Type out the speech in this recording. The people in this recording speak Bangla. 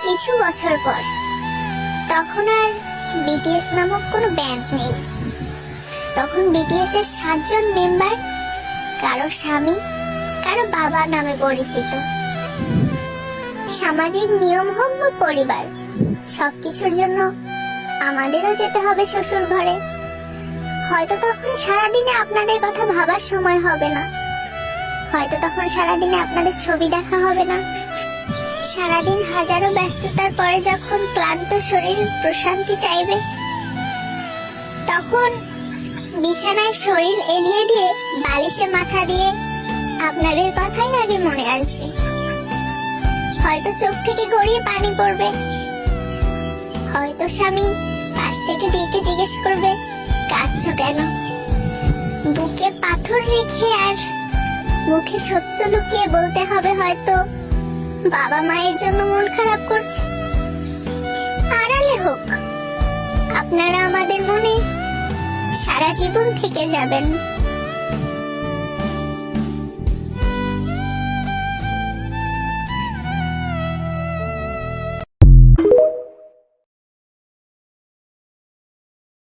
কিছু বছর পর, তখন আর বিটিএস নামক কোনো ব্যান্ড নেই। তখন বিটিএস এর 7 জন মেম্বার কারো স্বামী, কারো বাবা নামে পরিচিত। সামাজিক নিয়ম হোক বা পরিবার, সবকিছুর জন্য আমাদেরও যেতে হবে শ্বশুর ঘরে। হয়তো তখন সারাদিনে আপনাদের কথা ভাবার সময় হবে না, হয়তো তখন সারাদিনে আপনাদের ছবি দেখা হবে না। সারাদিন হাজারো ব্যস্ততার পরে যখন ক্লান্ত শরীর প্রশান্তি চাইবে, তখন বিছানায় শরীর এলিয়ে দিয়ে বালিশে মাথা দিয়ে আপনাদের কথাই আগে মনে আসবে। হয়তো চোখ থেকে গড়িয়ে পানি পড়বে, হয়তো স্বামী পাশ থেকে ডেকে জিজ্ঞেস করবে কাঁদছো কেন। বুকে পাথর রেখে আর মুখে সত্য লুকিয়ে বলতে হবে হয়তো বাবা মায়ের জন্য মন খারাপ করছে। আড়ালে হোক, আপনারা আমাদের মনে সারা জীবন থেকে যাবেন।